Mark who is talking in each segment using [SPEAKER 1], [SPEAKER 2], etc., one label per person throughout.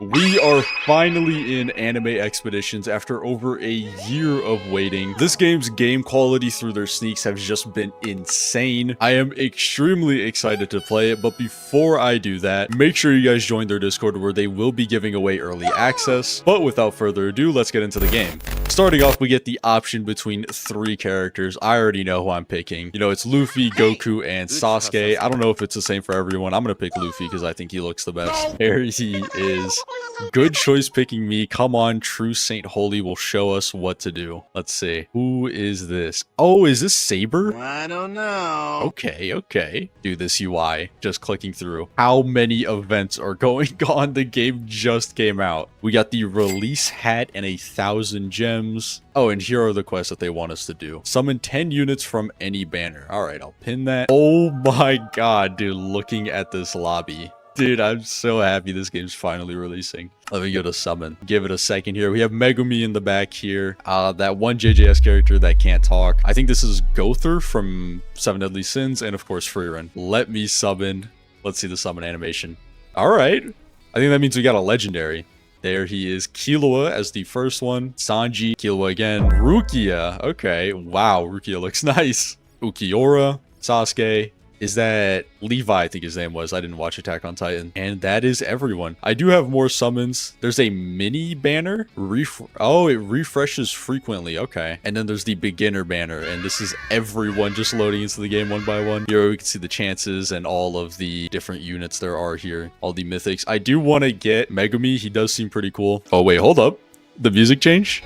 [SPEAKER 1] We are finally in Anime Expeditions after over a year of waiting. This game's game quality through their sneaks have just been insane. I am extremely excited to play it, but before I do that, make sure you guys join their Discord where they will be giving away early access. But without further ado, let's get into the game. Starting off, we get the option between 3 characters. I already know who I'm picking. You know, it's Luffy, Goku, and Sasuke. I don't know if it's the same for everyone. I'm gonna pick Luffy because I think he looks the best. There he is. Good choice picking me. Come on, True Saint Holy will show us what to do. Let's see. Who is this? Oh, is this Saber?
[SPEAKER 2] I don't know.
[SPEAKER 1] Okay. Do this UI. Just clicking through. How many events are going on? The game just came out. We got the release hat and 1,000 gems. Oh, and here are the quests that they want us to do. Summon 10 units from any banner. All right, I'll pin that. Oh my god, dude. Looking at this lobby. Dude, I'm so happy this game's finally releasing. Let me go to summon. Give it a second here. We have Megumi in the back here. That one JJS character that can't talk. I think this is Gother from Seven Deadly Sins and of course Frieren. Let me summon. Let's see the summon animation. All right. I think that means we got a legendary. There he is. Killua as the first one. Sanji. Killua again. Rukia. Okay. Wow. Rukia looks nice. Ukiora. Sasuke. Is that Levi, I think his name was. I didn't watch Attack on Titan. And that is everyone. I do have more summons. There's a mini banner. Oh, it refreshes frequently. Okay. And then there's the beginner banner. And this is everyone just loading into the game one by one. Here we can see the chances and all of the different units there are here. All the mythics. I do want to get Megumi. He does seem pretty cool. Oh, wait, hold up. The music changed?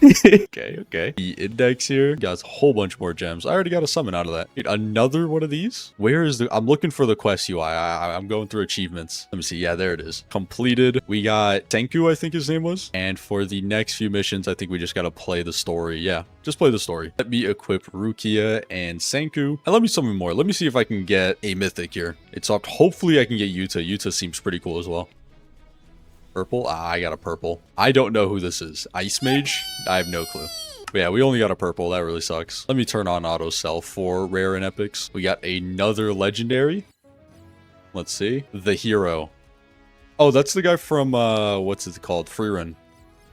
[SPEAKER 1] Okay. The index here got a whole bunch more gems. I already got a summon out of that. Wait, another one of these? Where is the... I'm looking for the quest UI. I'm going through achievements. Let me see. Yeah, there it is. Completed. We got Senku, I think his name was. And for the next few missions, I think we just got to play the story. Yeah, just play the story. Let me equip Rukia and Senku. And let me summon more. Let me see if I can get a mythic here. It's up. Hopefully I can get Yuta. Yuta seems pretty cool as well. Purple? I got a purple. I don't know who this is. Ice Mage? I have no clue. But yeah, we only got a purple. That really sucks. Let me turn on auto sell for rare and epics. We got another legendary. Let's see. The hero. Oh, that's the guy from, what's it called? Frieren.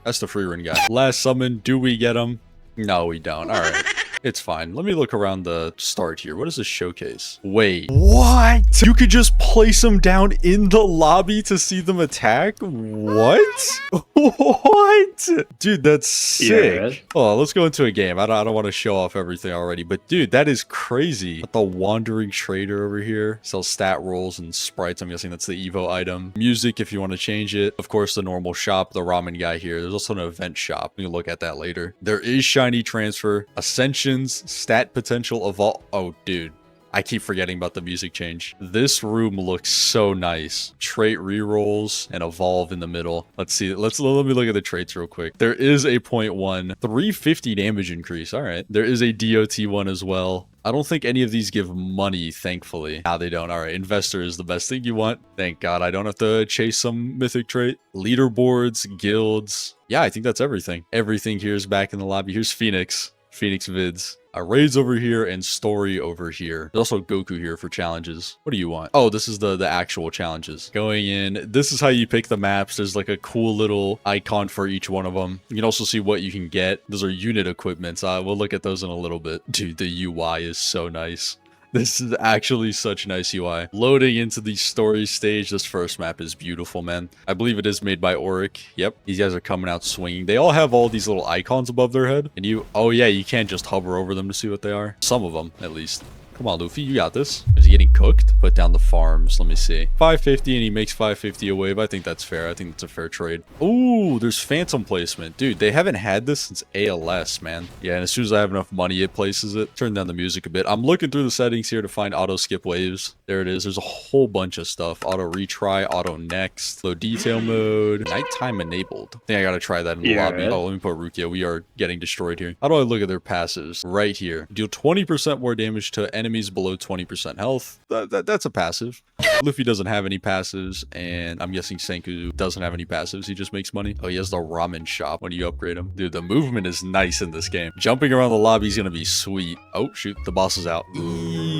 [SPEAKER 1] That's the Frieren guy. Last summon. Do we get him? No, we don't. All right. It's fine. Let me look around the start here. What is this showcase? Wait. What? You could just place them down in the lobby to see them attack? What? What? Dude, that's sick.
[SPEAKER 3] Yeah.
[SPEAKER 1] Oh, let's go into a game. I don't want to show off everything already, but dude, that is crazy. Got the Wandering Trader over here. Sells stat rolls and sprites. I'm guessing that's the Evo item. Music if you want to change it. Of course, the normal shop, the ramen guy here. There's also an event shop. We can look at that later. There is shiny transfer. Ascension. Stat potential of all. Oh, dude. I keep forgetting about the music change. This room looks so nice. Trait rerolls and evolve in the middle. Let's see. Let me look at the traits real quick. There is a 0.1 350 damage increase. All right. There is a DOT one as well. I don't think any of these give money, thankfully. Nah, they don't. All right, investor is the best thing you want. Thank God I don't have to chase some mythic trait. Leaderboards, guilds. Yeah, I think that's everything. Everything here is back in the lobby. Here's Phoenix vids. Raids over here and story over here. There's also Goku here for challenges. What do you want? Oh, this is the actual challenges. Going in, this is how you pick the maps. There's like a cool little icon for each one of them. You can also see what you can get. Those are unit equipments. We'll look at those in a little bit. Dude, the UI is so nice. This is actually such nice UI. Loading into the story stage. This first map is beautiful, man. I believe it is made by Auric. Yep. These guys are coming out swinging. They all have all these little icons above their head. And oh yeah, you can't just hover over them to see what they are. Some of them, at least. Come on, Luffy, you got this. Is he getting cooked? Put down the farms. Let me see. 550 and he makes 550 a wave. I think that's fair. I think it's a fair trade. Ooh, there's phantom placement. Dude, they haven't had this since ALS, man. Yeah, and as soon as I have enough money, it places it. Turn down the music a bit. I'm looking through the settings here to find auto skip waves. There it is. There's a whole bunch of stuff. Auto retry, auto next, low detail mode, nighttime enabled. I think I gotta try that in the lobby.
[SPEAKER 3] Right.
[SPEAKER 1] Oh, let me put Rukia. We are getting destroyed here. How do I look at their passives? Right here. Deal 20% more damage to enemies below 20% health. That's a passive. Luffy doesn't have any passives, and I'm guessing Senku doesn't have any passives. He just makes money. Oh, he has the ramen shop when you upgrade him. Dude, the movement is nice in this game. Jumping around the lobby is gonna be sweet. Oh, shoot. The boss is out.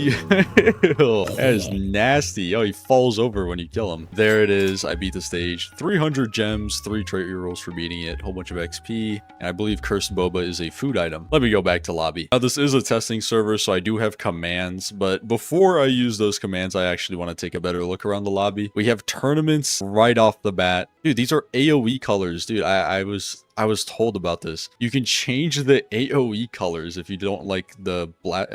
[SPEAKER 1] That is nasty. Oh, he falls over when you kill him. There it is. I beat the stage. 300 gems, 3 trait rerolls for beating it, whole bunch of XP, and I believe Cursed Boba is a food item. Let me go back to lobby. Now, this is a testing server, so I do have commands, but before I use those commands, I actually want to take a better look around the lobby. We have tournaments right off the bat. Dude, these are AoE colors. Dude, I was told about this. You can change the AoE colors if you don't like the black,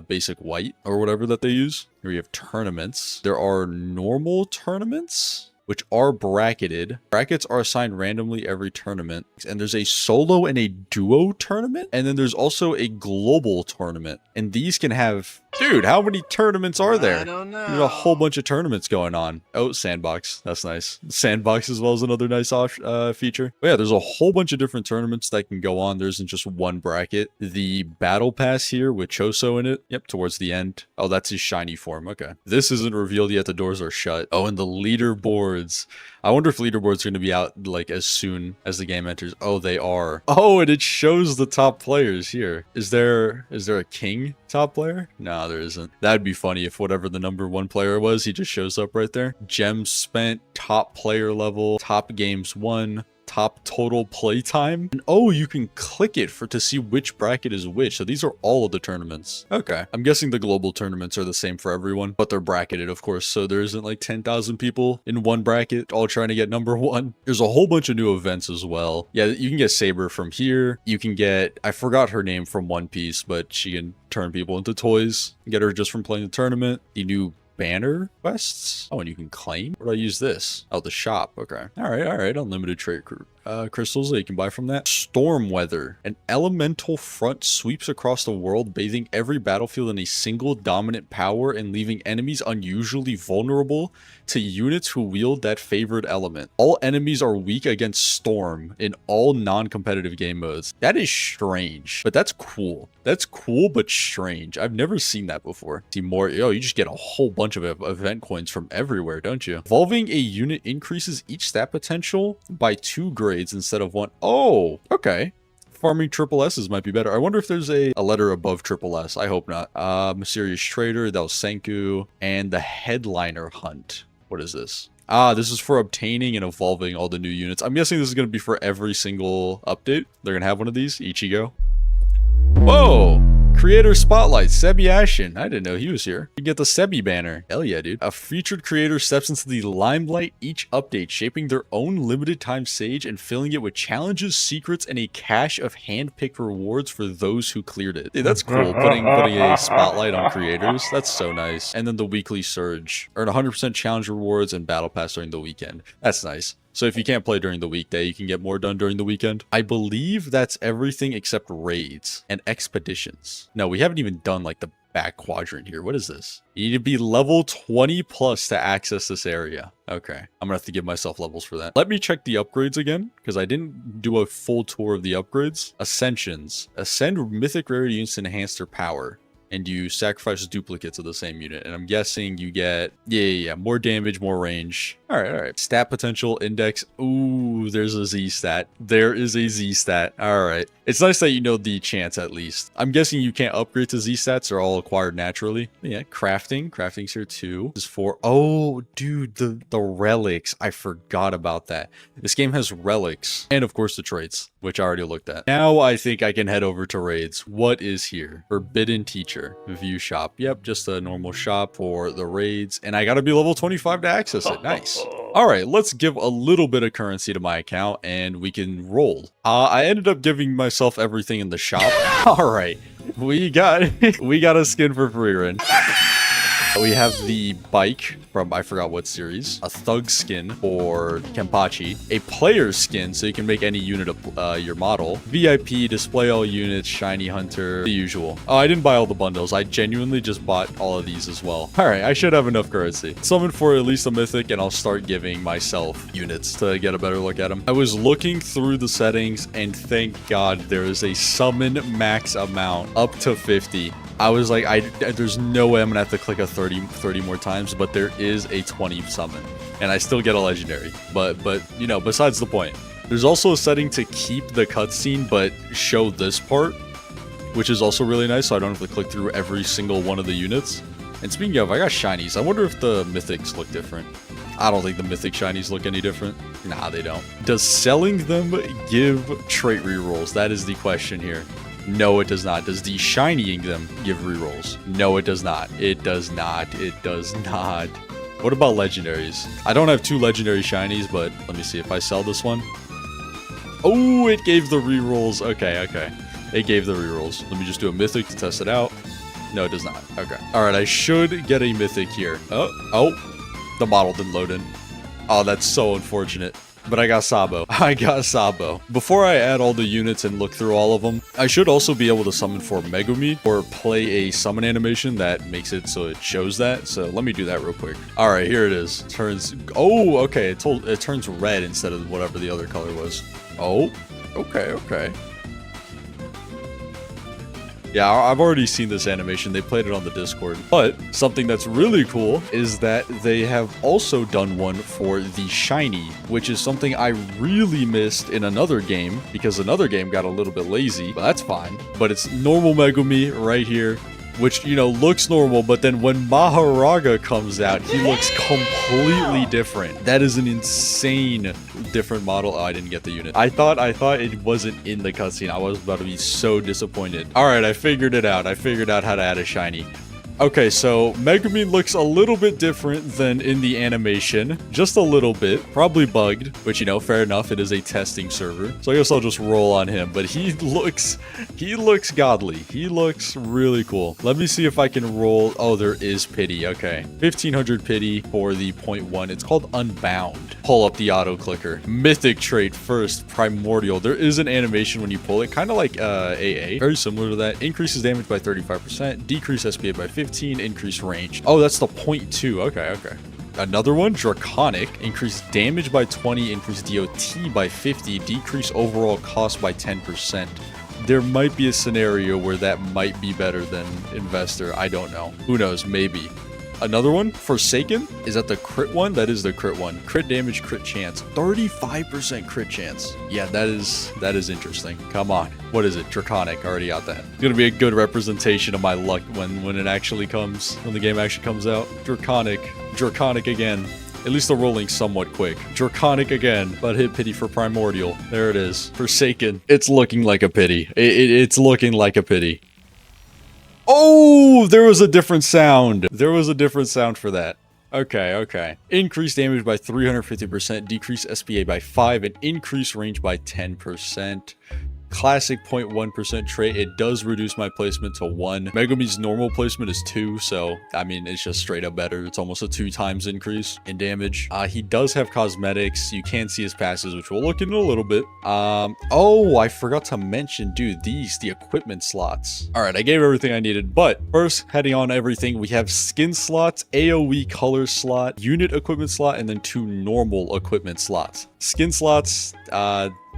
[SPEAKER 1] basic white or whatever that they use. Here we have tournaments. There are normal tournaments, which are bracketed. Brackets are assigned randomly every tournament. And there's a solo and a duo tournament. And then there's also a global tournament. And these can have... Dude, how many tournaments are there?
[SPEAKER 2] I don't know.
[SPEAKER 1] There's a whole bunch of tournaments going on. Oh, sandbox. That's nice. Sandbox as well as another nice feature. But yeah, there's a whole bunch of different tournaments that can go on. There isn't just one bracket. The battle pass here with Choso in it. Yep, towards the end. Oh, that's his shiny form. Okay. This isn't revealed yet. The doors are shut. Oh, and the leaderboards. I wonder if leaderboards are going to be out like as soon as the game enters. Oh, they are. Oh, and it shows the top players here. Is there a king top player? No, there isn't. That'd be funny if whatever the #1 player was, he just shows up right there. Gems spent, top player level, top games won, top total playtime. And oh, you can click it to see which bracket is which. So these are all of the tournaments. Okay. I'm guessing the global tournaments are the same for everyone, but they're bracketed, of course. So there isn't like 10,000 people in one bracket all trying to get #1. There's a whole bunch of new events as well. Yeah, you can get Saber from here. You can get, I forgot her name from One Piece, but she can turn people into toys. Get her just from playing the tournament. The new banner quests. Oh, and you can claim. Where do I use this? Oh, the shop. Okay. All right. Unlimited trait crystals that you can buy from that. Storm weather. An elemental front sweeps across the world, bathing every battlefield in a single dominant power and leaving enemies unusually vulnerable to units who wield that favored element. All enemies are weak against storm in all non-competitive game modes. That is strange, but that's cool. That's cool, but strange. I've never seen that before. See more. Oh, you just get a whole bunch of event coins from everywhere, don't you? Evolving a unit increases each stat potential by 2 grades instead of 1. Oh, okay. Farming triple S's might be better. I wonder if there's a letter above triple S. I hope not. Mysterious Trader, that was Senku, and the Headliner Hunt. What is this? Ah, this is for obtaining and evolving all the new units. I'm guessing this is going to be for every single update. They're going to have one of these. Ichigo. Whoa! Creator Spotlight, Sebi Ashen. I didn't know he was here. You get the Sebi banner. Hell yeah, dude. A featured creator steps into the limelight each update, shaping their own limited time stage and filling it with challenges, secrets, and a cache of hand-picked rewards for those who cleared it. Dude, that's cool. Putting a spotlight on creators. That's so nice. And then the weekly surge. Earn 100% challenge rewards and battle pass during the weekend. That's nice. So if you can't play during the weekday, you can get more done during the weekend. I believe that's everything except raids and expeditions. No, we haven't even done like the back quadrant here. What is this? You need to be level 20 plus to access this area. Okay, I'm gonna have to give myself levels for that. Let me check the upgrades again, because I didn't do a full tour of the upgrades. Ascensions. Ascend mythic rarity units to enhance their power. And you sacrifice duplicates of the same unit. And I'm guessing you get, yeah, more damage, more range. All right. Stat potential index. Ooh, there's a Z stat. There is a Z stat. All right. It's nice that you know the chance at least. I'm guessing you can't upgrade to Z stats. They're all acquired naturally. Yeah, crafting. Crafting's here too. This is for, oh, dude, the relics. I forgot about that. This game has relics. And of course the traits, which I already looked at. Now I think I can head over to raids. What is here? Forbidden Teacher. View shop. Yep, just a normal shop for the raids. And I gotta be level 25 to access it. Nice. All right, let's give a little bit of currency to my account and we can roll. I ended up giving myself everything in the shop. All right, we got a skin for free, Rin. We have the bike from, I forgot what series, a thug skin for Kenpachi, a player skin so you can make any unit of your model, VIP, display all units, shiny hunter, the usual. Oh, I didn't buy all the bundles. I genuinely just bought all of these as well. All right, I should have enough currency. Summon for at least a mythic and I'll start giving myself units to get a better look at them. I was looking through the settings and thank God there is a summon max amount up to 50. I was like, there's no way I'm gonna have to click a 30 more times, but there is a 20 summon and I still get a legendary, but you know, besides the point. There's also a setting to keep the cutscene but show this part. which is also really nice, so I don't have to click through every single one of the units. And speaking of, I got shinies. I wonder if the mythics look different. I don't think the mythic shinies look any different. Nah, they don't. Does selling them give trait rerolls? That is the question here. No, it does not. Does de-shinying them give rerolls? No, it does not. It does not. It does not. What about legendaries? I don't have 2 legendary shinies, but let me see if I sell this one. Oh, it gave the rerolls. Okay, okay. It gave the rerolls. Let me just do a mythic to test it out. No, it does not. Okay. All right, I should get a mythic here. Oh. The model didn't load in. Oh, that's so unfortunate. But I got Sabo. I got Sabo. Before I add all the units and look through all of them, I should also be able to summon for Megumi or play a summon animation that makes it so it shows that. So let me do that real quick. All right, here it is. Turns. Oh, okay. It turns red instead of whatever the other color was. Oh, okay, okay. Yeah, I've already seen this animation. They played it on the Discord. But something that's really cool is that they have also done one for the shiny, which is something I really missed in another game because another game got a little bit lazy, but that's fine. But it's normal Megumi right here, which, you know, looks normal, but then when Maharaga comes out, he looks completely different. That is an insane different model. Oh, I didn't get the unit. I thought it wasn't in the cutscene. I was about to be so disappointed. All right, I figured it out. I figured out how to add a shiny. Okay, so Megumi looks a little bit different than in the animation. Just a little bit. Probably bugged, which, you know, fair enough. It is a testing server. So I guess I'll just roll on him. But he looks godly. He looks really cool. Let me see if I can roll. Oh, there is pity. Okay. 1500 pity for the 0.1. It's called Unbound. Pull up the auto clicker. Mythic trait first. Primordial. There is an animation when you pull it. Kind of like AA. Very similar to that. Increases damage by 35%. Decrease SPA by 15%. Increase range. Oh, that's the 0.2. Okay, okay. Another one, Draconic. Increase damage by 20, increase DOT by 50, decrease overall cost by 10%. There might be a scenario where that might be better than Investor. I don't know. Who knows? Maybe. Another one, Forsaken. Is that the crit one? That is the crit one. Crit damage, crit chance. 35% crit chance. Yeah, that is interesting. Come on. What is it? Draconic. Already got that. It's gonna be a good representation of my luck when it actually comes, when the game actually comes out. Draconic. Draconic again. At least the rolling's somewhat quick. Draconic again, but hit pity for Primordial. There it is. Forsaken. It's looking like a pity. It's looking like a pity. Oh, there was a different sound. There was a different sound for that. Okay, okay. Increase damage by 350%, decrease SPA by 5, and increase range by 10%. Classic 0.1% trait. It does reduce my placement to 1. Megumi's normal placement is 2, so I mean it's just straight up better. It's almost a 2 times increase in damage. He does have cosmetics. You can see his passes, which we'll look into a little bit. Oh, I forgot to mention, dude, the equipment slots. All right, I gave everything I needed, but first, heading on everything, we have skin slots, AoE color slot, unit equipment slot, and then 2 normal equipment slots. Skin slots,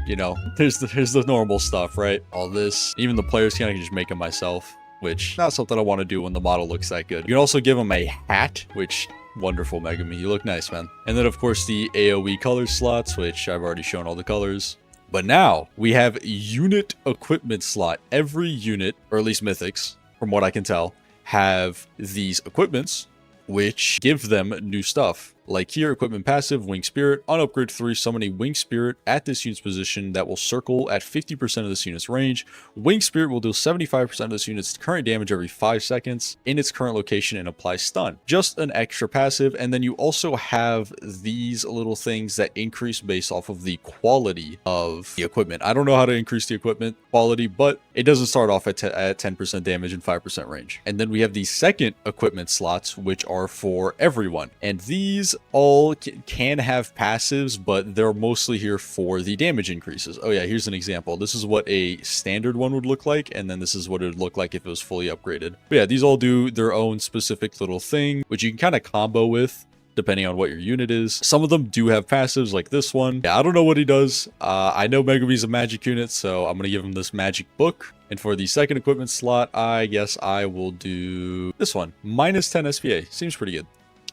[SPEAKER 1] you know, there's the normal stuff, right? All this, even the players can just make them myself, which not something I want to do when the model looks that good. You can also give them a hat, which wonderful Megumi. You look nice, man. And then of course the AoE color slots, which I've already shown all the colors. But now we have unit equipment slot. Every unit, or at least mythics, from what I can tell, have these equipments, which give them new stuff. Like here, equipment passive, Wing Spirit. On upgrade 3, summon a Wing Spirit at this unit's position that will circle at 50% of this unit's range. Wing Spirit will deal 75% of this unit's current damage every 5 seconds in its current location and apply stun. Just an extra passive, and then you also have these little things that increase based off of the quality of the equipment. I don't know how to increase the equipment quality, but it doesn't start off at 10% damage and 5% range. And then we have the second equipment slots, which are for everyone. And these all can have passives, but they're mostly here for the damage increases. Oh yeah, here's an example. This is what a standard one would look like, and then this is what it would look like if it was fully upgraded. But yeah, these all do their own specific little thing, which you can kind of combo with depending on what your unit is. Some of them do have passives like this one. Yeah, I don't know what he does. I know Megumi's a magic unit, so I'm gonna give him this magic book. And for the second equipment slot, I guess I will do this one. Minus 10 SPA. Seems pretty good.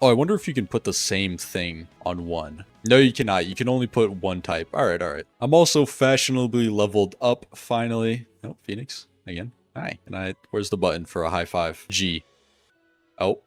[SPEAKER 1] Oh, I wonder if you can put the same thing on one. No, you cannot. You can only put one type. All right, all right. I'm also fashionably leveled up finally. Oh, Phoenix again. Hi. And where's the button for a high five? G. Oh.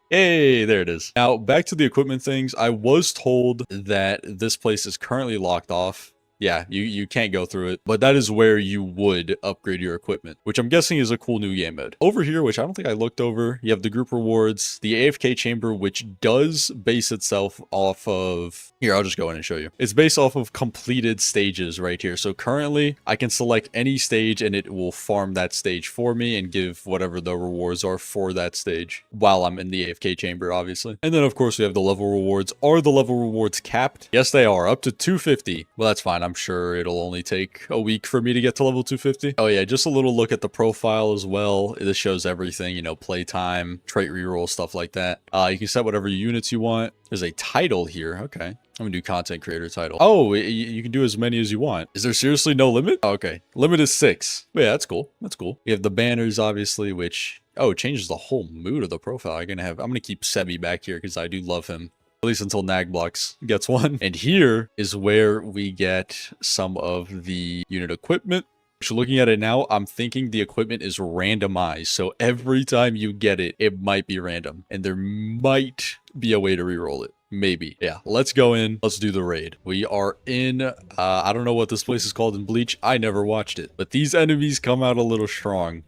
[SPEAKER 1] Hey, there it is. Now, back to the equipment things. I was told that this place is currently locked off. Yeah, you can't go through it, but that is where you would upgrade your equipment, which I'm guessing is a cool new game mode. Over here, which I don't think I looked over, you have the group rewards, the AFK chamber, which does base itself off of... Here, I'll just go in and show you. It's based off of completed stages right here. So currently, I can select any stage and it will farm that stage for me and give whatever the rewards are for that stage while I'm in the AFK chamber, obviously. And then, of course, we have the level rewards. Are the level rewards capped? Yes, they are. Up to 250. Well, that's fine. I'm sure it'll only take a week for me to get to level 250. Oh yeah, just a little look at the profile as well. This shows everything, you know, playtime, trait reroll, stuff like that. You can set whatever units you want. There's a title here. Okay. I'm gonna do content creator title. Oh, you can do as many as you want. Is there seriously no limit? Oh, okay. Limit is 6. But yeah, that's cool. That's cool. We have the banners, obviously, which... Oh, it changes the whole mood of the profile. I'm gonna keep Sebi back here because I do love him. At least until Nagblox gets one. And here is where we get some of the unit equipment. So looking at it now, I'm thinking the equipment is randomized. So every time you get it, it might be random. And there might be a way to reroll it. Maybe. Yeah, let's go in. Let's do the raid. We are in, I don't know what this place is called in Bleach. I never watched it. But these enemies come out a little strong.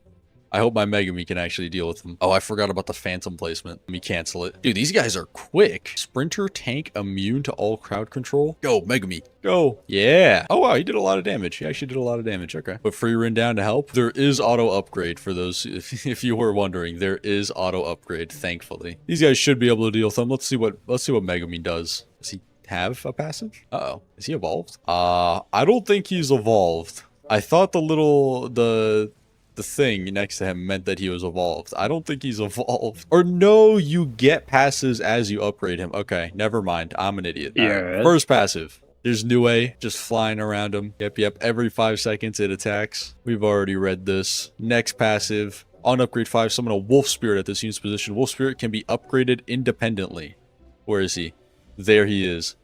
[SPEAKER 1] I hope my Megumi can actually deal with them. Oh, I forgot about the phantom placement. Let me cancel it. Dude, these guys are quick. Sprinter tank immune to all crowd control. Go, Megumi. Go. Yeah. Oh, wow. He did a lot of damage. He actually did a lot of damage. Okay. Put free run down to help. There is auto upgrade for those. If you were wondering, there is auto upgrade, thankfully. These guys should be able to deal with them. Let's see what Megumi does. Does he have a passive? Uh-oh. Is he evolved? I don't think he's evolved. I thought the thing next to him meant that he was evolved. I don't think he's evolved. Or no, you get passives as you upgrade him. Okay, never mind. I'm an idiot.
[SPEAKER 2] Yeah.
[SPEAKER 1] Right. First passive. There's Nue just flying around him. Yep. Every 5 seconds it attacks. We've already read this. Next passive. On upgrade 5, summon a Wolf Spirit at this unit's position. Wolf Spirit can be upgraded independently. Where is he? There he is.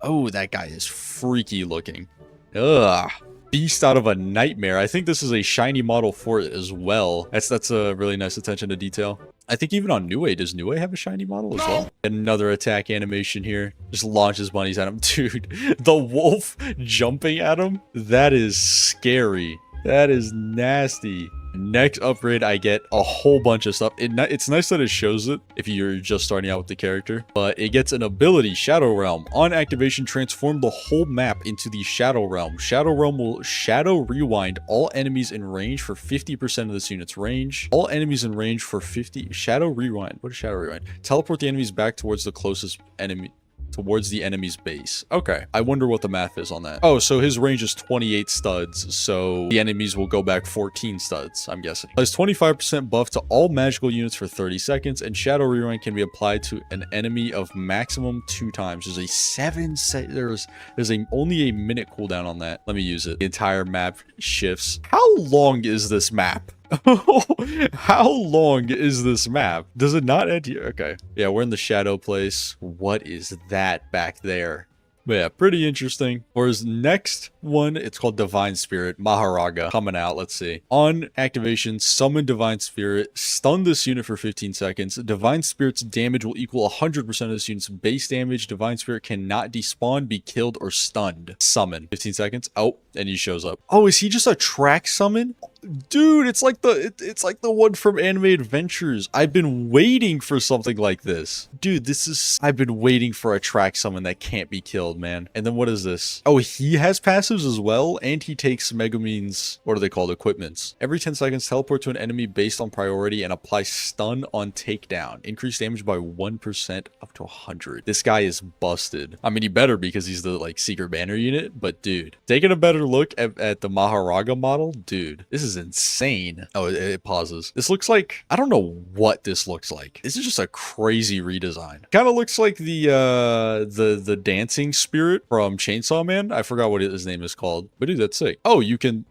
[SPEAKER 1] Oh, that guy is freaky looking. Ugh. Beast out of a nightmare. I think this is a shiny model for it as well. That's a really nice attention to detail. I think even on Nue, does Nue have a shiny model as well? Another attack animation here. Just launches bunnies at him. Dude, the wolf jumping at him? That is scary. That is nasty. Next upgrade, I get a whole bunch of stuff. It's nice that it shows it if you're just starting out with the character, but it gets an ability, Shadow Realm. On activation, transform the whole map into the Shadow Realm. Shadow Realm will shadow rewind all enemies in range for 50% of this unit's range. All enemies in range for 50. Shadow rewind. What is shadow rewind? Teleport the enemies back towards the closest enemy. Towards the enemy's base. Okay. I wonder what the math is on that. Oh, so his range is 28 studs. So the enemies will go back 14 studs, I'm guessing. Has 25% buff to all magical units for 30 seconds. And Shadow Rewind can be applied to an enemy of maximum 2 times. There's a 7 set. There's only a minute cooldown on that. Let me use it. The entire map shifts. How long is this map? How long is this map? Does it not end here? Okay. Yeah, we're in the shadow place. What is that back there? But yeah, pretty interesting. For his next one, it's called Divine Spirit. Maharaga coming out. Let's see. On activation, summon Divine Spirit. Stun this unit for 15 seconds. Divine Spirit's damage will equal 100% of this unit's base damage. Divine Spirit cannot despawn, be killed, or stunned. Summon. 15 seconds. Oh, and he shows up. Oh, is he just a track summon? Dude, it's like the one from Anime Adventures. I've been waiting for something like this. Dude, I've been waiting for a track summon that can't be killed, man. And then what is this? Oh, he has passives as well, and he takes Megumin's, what are they called, equipments. Every 10 seconds, teleport to an enemy based on priority and apply stun on takedown. Increase damage by 1% up to 100. This guy is busted. I mean, he better because he's the, like, secret banner unit, but dude, taking a better look at the Maharaga model, dude, this is insane. Oh, it pauses. This looks like, I don't know what this looks like. This is just a crazy redesign. Kind of looks like the dancing spirit from Chainsaw Man. I forgot what his name is called, but dude, that's sick. Oh, you can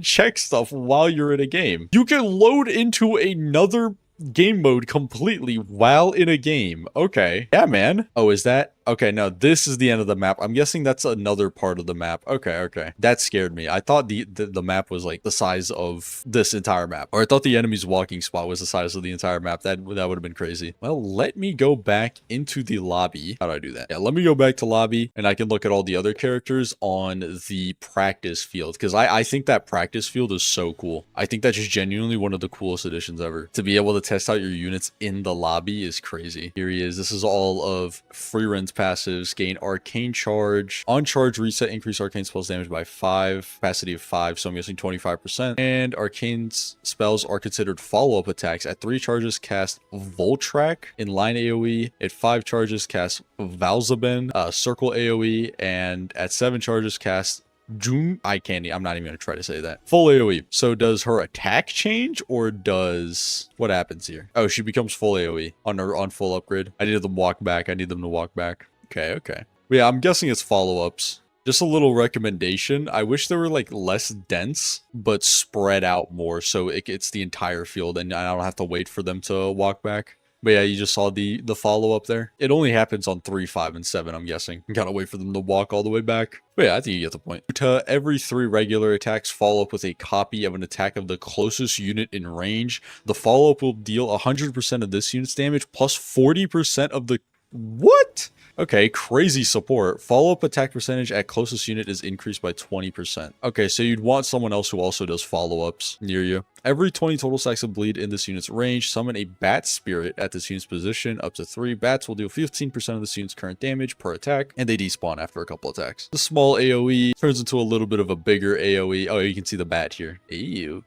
[SPEAKER 1] check stuff while you're in a game. You can load into another game mode completely while in a game. Okay. Yeah, man. Oh, is that Okay, no, this is the end of the map. I'm guessing that's another part of the map. Okay, okay. That scared me. I thought the map was like the size of this entire map. Or I thought the enemy's walking spot was the size of the entire map. That would have been crazy. Well, let me go back into the lobby. How do I do that? Yeah, let me go back to lobby and I can look at all the other characters on the practice field. Because I think that practice field is so cool. I think that's just genuinely one of the coolest additions ever. To be able to test out your units in the lobby is crazy. Here he is. This is all of Friren's passives. Gain arcane charge. On charge reset, increase arcane spells damage by 5. Capacity of 5, so I'm guessing 25%. And arcane spells are considered follow-up attacks. At 3 charges, cast Voltrak in line AoE. At 5 charges, cast Valzaben, circle AoE. And at 7 charges, cast June Eye Candy. I'm not even gonna try to say that. Full AoE. So does her attack change or does what happens here? Oh, she becomes full AoE on full upgrade. I need them to walk back. I need them to walk back. Okay, okay. But yeah, I'm guessing it's follow-ups. Just a little recommendation. I wish they were like less dense, but spread out more so it's the entire field and I don't have to wait for them to walk back. But yeah, you just saw the follow-up there. It only happens on 3, 5, and 7, I'm guessing. You gotta wait for them to walk all the way back. But yeah, I think you get the point. To every 3 regular attacks, follow up with a copy of an attack of the closest unit in range. The follow-up will deal 100% of this unit's damage plus 40% of the... What? Okay, crazy support. Follow-up attack percentage at closest unit is increased by 20%. Okay, so you'd want someone else who also does follow-ups near you. Every 20 total stacks of bleed in this unit's range, summon a bat spirit at this unit's position. Up to 3 bats will deal 15% of this unit's current damage per attack, and they despawn after a couple attacks. The small AoE turns into a little bit of a bigger AoE. Oh, you can see the bat here. Ew.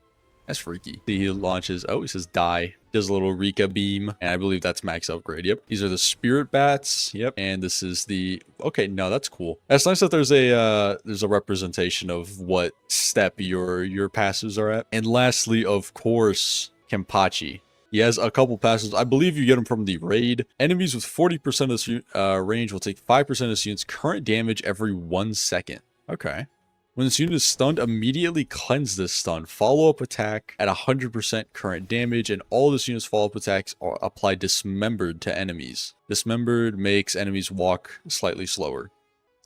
[SPEAKER 1] That's freaky. He launches, oh, he says die. Does a little Rika beam, and I believe that's max upgrade. Yep. These are the spirit bats. Yep. And this is the, okay, no, that's cool. That's nice that there's a representation of what step your passives are at. And lastly, of course, Kenpachi. He has a couple passes. I believe you get them from the raid. Enemies with 40% of this range will take 5% of this unit's current damage every 1 second. Okay. When this unit is stunned, immediately cleanse this stun. Follow-up attack at 100% current damage, and all this unit's follow-up attacks are applied dismembered to enemies. Dismembered makes enemies walk slightly slower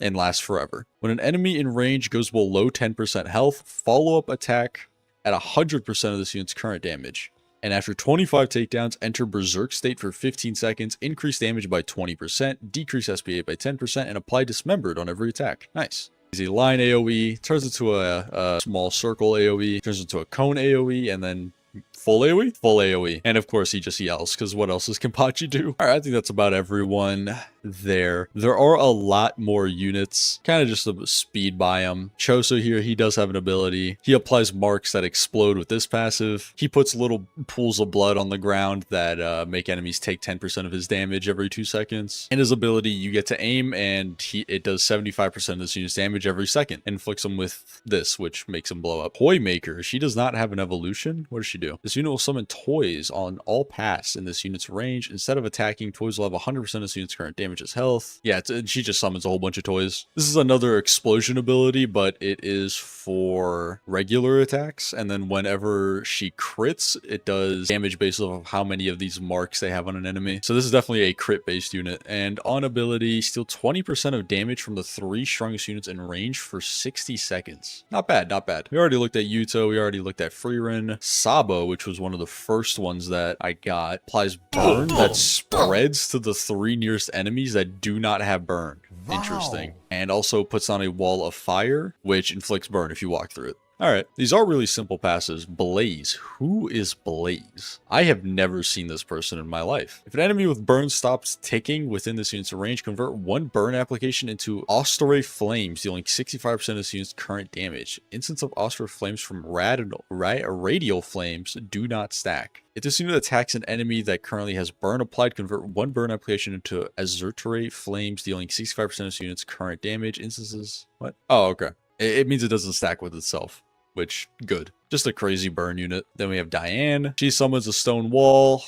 [SPEAKER 1] and lasts forever. When an enemy in range goes below 10% health, follow-up attack at 100% of this unit's current damage. And after 25 takedowns, enter Berserk state for 15 seconds, increase damage by 20%, decrease SPA by 10%, and apply dismembered on every attack. Nice. Easy line AoE, turns into a small circle AoE, turns into a cone AoE, and then full AoE? Full AoE. And of course he just yells, because what else does Kenpachi do? Alright, I think that's about everyone there. There are a lot more units, kind of just a speed by them. Choso here, he does have an ability. He applies marks that explode with this passive. He puts little pools of blood on the ground that make enemies take 10% of his damage every 2 seconds. And his ability, you get to aim and it does 75% of this unit's damage every second. And inflicts him with this, which makes him blow up. Toy Maker, she does not have an evolution. What does she do? This unit will summon toys on all paths in this unit's range. Instead of attacking, toys will have 100% of this unit's current damage as health. Yeah, she just summons a whole bunch of toys. This is another explosion ability, but it is for regular attacks. And then whenever she crits, it does damage based off how many of these marks they have on an enemy. So this is definitely a crit based unit. And on ability, steal 20% of damage from the 3 strongest units in range for 60 seconds. Not bad, not bad. We already looked at Yuto. We already looked at Frieren. Sabo, which was one of the first ones that I got, applies burn that spreads to the 3 nearest enemies that do not have burn. Wow. Interesting. And also puts on a wall of fire, which inflicts burn if you walk through it. Alright, these are really simple passes. Blaze. Who is Blaze? I have never seen this person in my life. If an enemy with burn stops ticking within this unit's range, convert 1 burn application into Austral Flames, dealing 65% of this unit's current damage. Instance of Austral Flames from Radial Flames do not stack. If this unit attacks an enemy that currently has burn applied, convert 1 burn application into Azurtare Flames, dealing 65% of this unit's current damage. Instances... What? Oh, okay. It means it doesn't stack with itself. Which, good. Just a crazy burn unit. Then we have Diane. She summons a stone wall.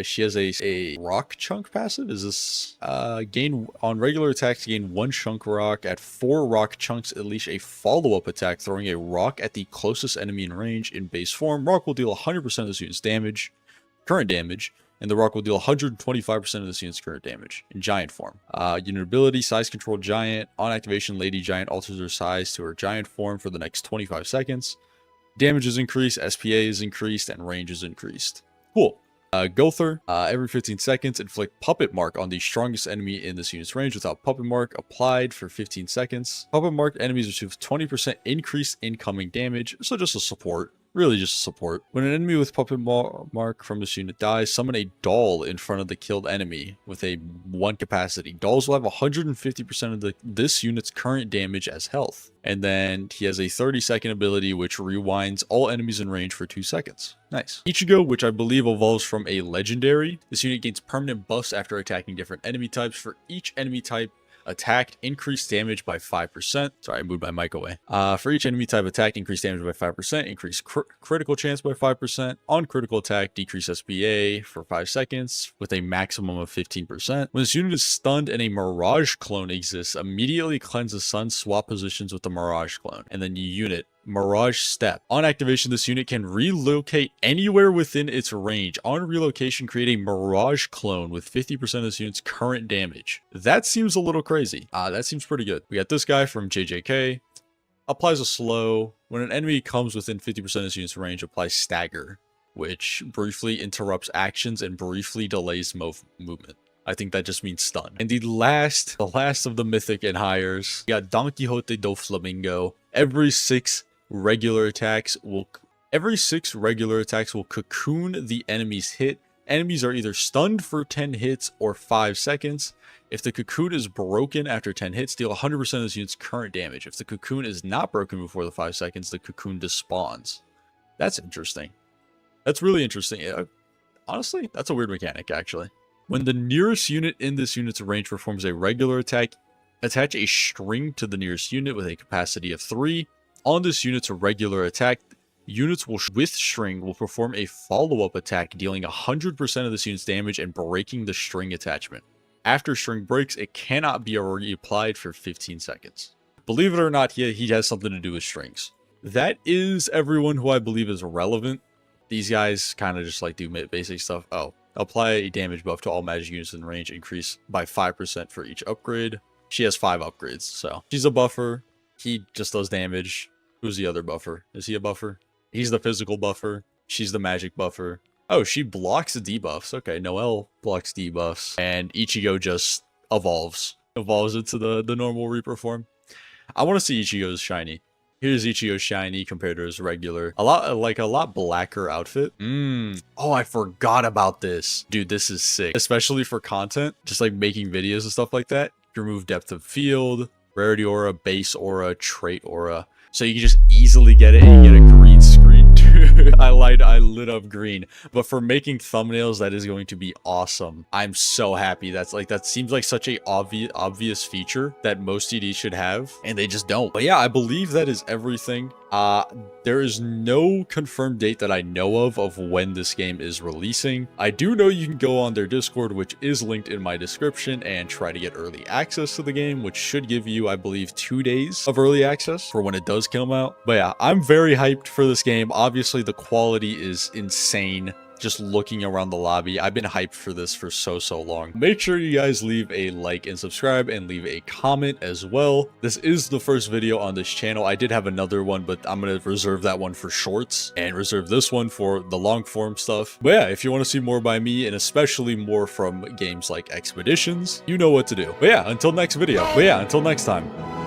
[SPEAKER 1] She has a rock chunk passive. Is this gain on regular attacks, gain 1 chunk rock. At 4 rock chunks, unleash a follow-up attack, throwing a rock at the closest enemy in range. In base form, rock will deal 100% of this unit's damage, current damage, and the rock will deal 125% of this unit's current damage in giant form. Unit ability, size control giant. On activation, Lady Giant alters her size to her giant form for the next 25 seconds. Damage is increased, SPA is increased, and range is increased. Cool. Gother, every 15 seconds, inflict Puppet Mark on the strongest enemy in this unit's range without Puppet Mark applied for 15 seconds. Puppet Mark enemies receive 20% increased incoming damage, so just a support. Really just support. When an enemy with Puppet Mark from this unit dies, summon a doll in front of the killed enemy with a 1 capacity. Dolls will have 150% of this unit's current damage as health. And then he has a 30-second ability which rewinds all enemies in range for 2 seconds. Nice. Ichigo, which I believe evolves from a legendary. This unit gains permanent buffs after attacking different enemy types. For each enemy type attacked, increased damage by 5%. Sorry, I moved my mic away. For each enemy type attacked, increased damage by 5%, increased critical chance by 5%. On critical attack, decrease SPA for 5 seconds with a maximum of 15%. When this unit is stunned and a Mirage clone exists, immediately cleanse the sun, swap positions with the Mirage clone, and then unit Mirage Step. On activation, this unit can relocate anywhere within its range. On relocation, create a Mirage clone with 50% of this unit's current damage. That seems a little crazy. That seems pretty good. We got this guy from JJK. Applies a slow. When an enemy comes within 50% of this unit's range, applies Stagger, which briefly interrupts actions and briefly delays movement. I think that just means stun. And the last of the mythic and hires, we got Don Quixote do Flamingo. Every 6 regular attacks will cocoon the enemy's hit. Enemies are either stunned for 10 hits or 5 seconds. If the cocoon is broken after 10 hits, deal 100% of this unit's current damage. If the cocoon is not broken before the 5 seconds, the cocoon despawns. That's interesting. That's really interesting. Honestly, that's a weird mechanic, actually. When the nearest unit in this unit's range performs a regular attack, attach a string to the nearest unit with a capacity of 3. On this unit's regular attack, units with string will perform a follow-up attack, dealing 100% of this unit's damage and breaking the string attachment. After string breaks, it cannot be reapplied for 15 seconds. Believe it or not, he has something to do with strings. That is everyone who I believe is relevant. These guys kind of just like do basic stuff. Oh, apply a damage buff to all magic units in range, increase by 5% for each upgrade. She has 5 upgrades, so she's a buffer. He just does damage. Who's the other buffer? Is he a buffer? He's the physical buffer. She's the magic buffer. Oh, she blocks debuffs. Okay, Noelle blocks debuffs. And Ichigo just evolves into the normal Reaper form. I want to see Ichigo's shiny. Here's Ichigo's shiny compared to his regular. A lot blacker outfit. Oh, I forgot about this. Dude, this is sick. Especially for content. Just like making videos and stuff like that. Remove depth of field, rarity aura, base aura, trait aura. So you can just easily get it and you get a green screen. Dude, I lit up green. But for making thumbnails, that is going to be awesome. I'm so happy. That seems like such a obvious feature that most CDs should have, and they just don't. But yeah, I believe that is everything. There is no confirmed date that I know of when this game is releasing. I do know you can go on their Discord, which is linked in my description, and try to get early access to the game, which should give you, I believe, 2 days of early access for when it does come out. But yeah, I'm very hyped for this game. Obviously, the quality is insane. Just looking around the lobby, I've been hyped for this for so long. Make sure you guys leave a like and subscribe and leave a comment as well. This is the first video on this channel. I did have another one, but I'm gonna reserve that one for shorts and reserve this one for the long form stuff. But yeah, if you want to see more by me and especially more from games like Expeditions, you know what to do. But yeah, until next time.